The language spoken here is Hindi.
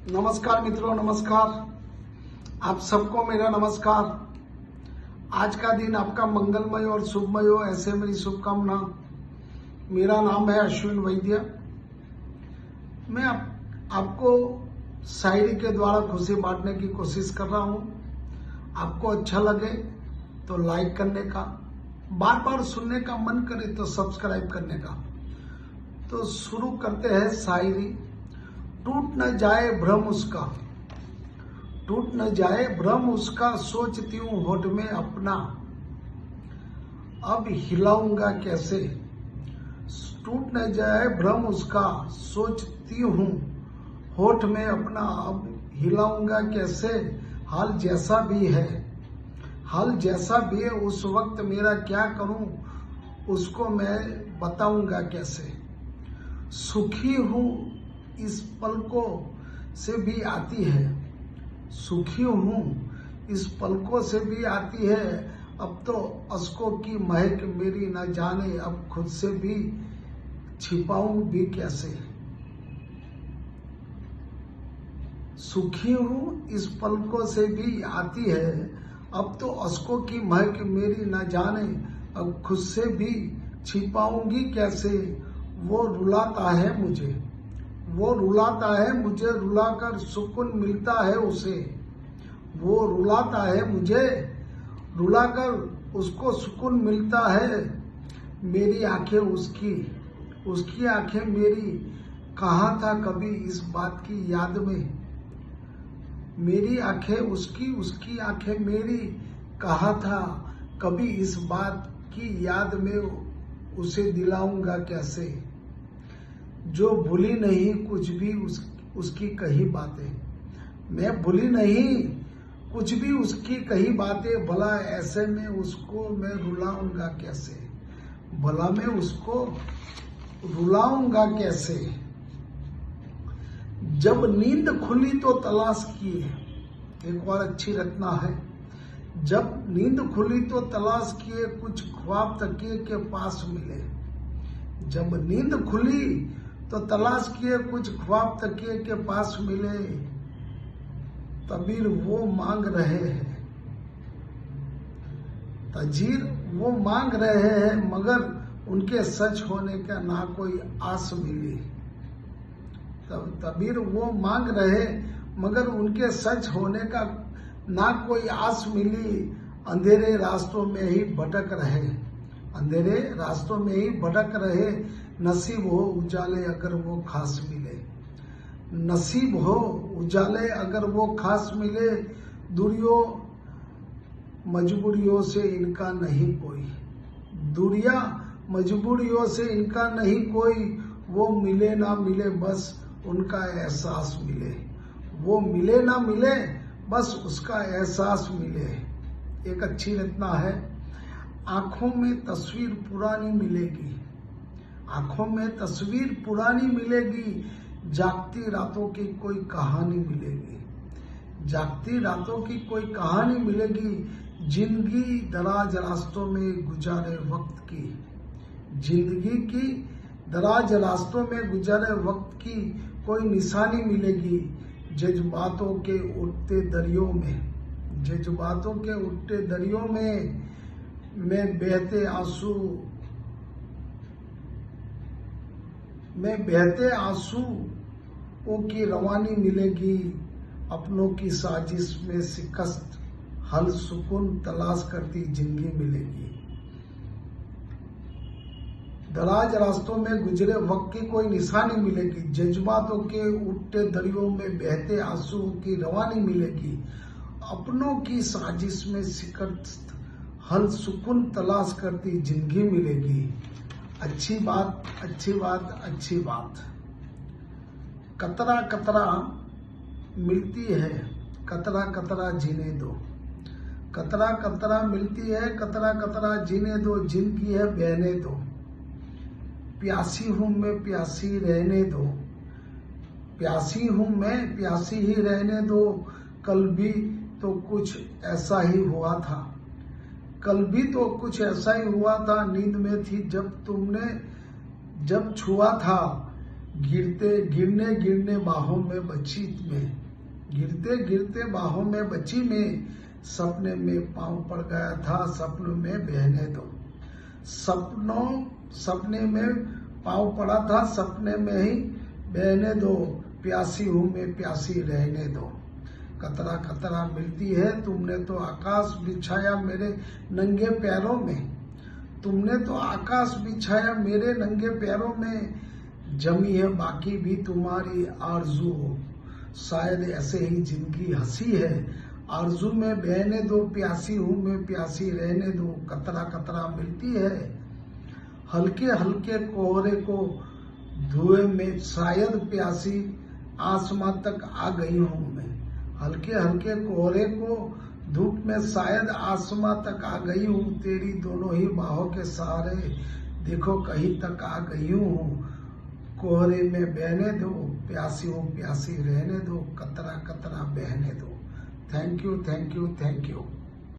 नमस्कार मित्रों, नमस्कार। आप सबको मेरा नमस्कार। आज का दिन आपका मंगलमय और शुभमय हो, ऐसे मेरी शुभकामना। मेरा नाम है अश्विन वैद्य। मैं आपको शायरी के द्वारा खुशी बांटने की कोशिश कर रहा हूं। आपको अच्छा लगे तो लाइक करने का, बार बार सुनने का मन करे तो सब्सक्राइब करने का। तो शुरू करते हैं शायरी। टूट न जाए भ्रम उसका, टूट न जाए भ्रम उसका, सोचती हूँ होठ में अपना, अब हिलाऊंगा कैसे। टूट न जाए भ्रम उसका, सोचती हूँ होठ में अपना, अब हिलाऊंगा कैसे। हाल जैसा भी है, हाल जैसा भी है, उस वक्त मेरा क्या करूं, उसको मैं बताऊंगा कैसे। सुखी हूँ इस पलकों से भी आती है, सुखी हूँ इस पलकों से भी आती है, अब तो अश्कों की महक मेरी न जाने, अब खुद से भी छिपाऊं भी कैसे। सुखी हूँ इस पलकों से भी आती है, अब तो अश्कों की महक मेरी न जाने, अब खुद से भी छिपाऊंगी कैसे। वो रुलाता है मुझे, वो रुलाता है मुझे, रुलाकर सुकून मिलता है उसे। वो रुलाता है मुझे, रुलाकर उसको सुकून मिलता है। मेरी आंखें उसकी, उसकी आंखें मेरी, कहाँ था कभी इस बात की याद में। मेरी आंखें उसकी, उसकी आंखें मेरी, कहाँ था कभी इस बात की याद में, उसे दिलाऊंगा कैसे। जो भूली नहीं कुछ भी उसकी कही बातें, मैं भूली नहीं कुछ भी उसकी कही बातें, भला ऐसे में उसको मैं रुलाऊंगा कैसे, भला मैं उसको रुलाऊंगा कैसे। जब नींद खुली तो तलाश किए, एक और अच्छी रचना है। जब नींद खुली तो तलाश किए, कुछ ख्वाब तकिए के पास मिले। जब नींद खुली तो तलाश किए, कुछ ख्वाब तकिए के पास मिले। तबीर वो मांग रहे हैं, तजीर वो मांग रहे हैं, मगर उनके सच होने का ना कोई आस मिली। तबीर वो मांग रहे मगर उनके सच होने का ना कोई आस मिली। अंधेरे रास्तों में ही भटक रहे, अंधेरे रास्तों में ही भटक रहे, नसीब हो उजाले अगर वो खास मिले। नसीब हो उजाले अगर वो खास मिले, दूरियों मजबूरियों से इनका नहीं कोई, दूरियां मजबूरियों से इनका नहीं कोई। वो मिले ना मिले बस उनका एहसास मिले, वो मिले ना मिले बस उसका एहसास मिले। एक अच्छी रचना है। आंखों में तस्वीर पुरानी मिलेगी, आंखों में तस्वीर पुरानी मिलेगी, जागती रातों की कोई कहानी मिलेगी, जागती रातों की कोई कहानी मिलेगी। जिंदगी दराज रास्तों में गुजारे वक्त की, जिंदगी की दराज रास्तों में गुजारे वक्त की कोई निशानी मिलेगी। जज्बातों के उठते दरियों में, जज्बातों के उठते दरियों में, मैं बहते आंसू, मैं बहते आंसुओं की रवानी मिलेगी। अपनों की साजिश में शिकस्त, हल सुकून तलाश करती जिंदगी मिलेगी। दराज रास्तों में गुजरे वक्त की कोई निशानी मिलेगी। जज्बातों के उठते दरियों में बहते आंसुओं की रवानी मिलेगी। अपनों की साजिश में शिकस्त, हल सुकून तलाश करती जिंदगी मिलेगी। अच्छी बात, अच्छी बात, अच्छी बात। कतरा कतरा मिलती है, कतरा कतरा जीने दो, कतरा कतरा मिलती है, कतरा कतरा जीने दो, जिंदगी है बहने दो। प्यासी हूं मैं प्यासी रहने दो, प्यासी हूं मैं प्यासी ही रहने दो। कल भी तो कुछ ऐसा ही हुआ था, कल भी तो कुछ ऐसा ही हुआ था। नींद में थी जब तुमने, जब छुआ था गिरने गिरने बाहों में बची में, गिरते गिरते बाहों में बची में, सपने में पांव पड़ गया था, सपनों में बहने दो। सपने में पांव पड़ा था, सपने में ही बहने दो, प्यासी हूं मैं प्यासी रहने दो। कतरा कतरा मिलती है, तुमने तो आकाश बिछाया मेरे नंगे पैरों में, तुमने तो आकाश बिछाया मेरे नंगे पैरों में, जमी है बाकी भी तुम्हारी आरज़ू हो, शायद ऐसे ही जिंदगी हंसी है, आरज़ू में बहने दो, प्यासी हूं मैं प्यासी रहने दो। कतरा कतरा मिलती है, हल्के हल्के कोहरे को धुएं में, शायद प्यासी आसमां तक आ गई हूं मैं, हल्के हल्के कोहरे को धूप में शायद आसमां तक आ गई हूँ, तेरी दोनों ही बाहों के सहारे देखो कहीं तक आ गई हूँ, कोहरे में बहने दो, प्यासी हूँ प्यासी रहने दो, कतरा कतरा बहने दो। Thank you, thank you, thank you.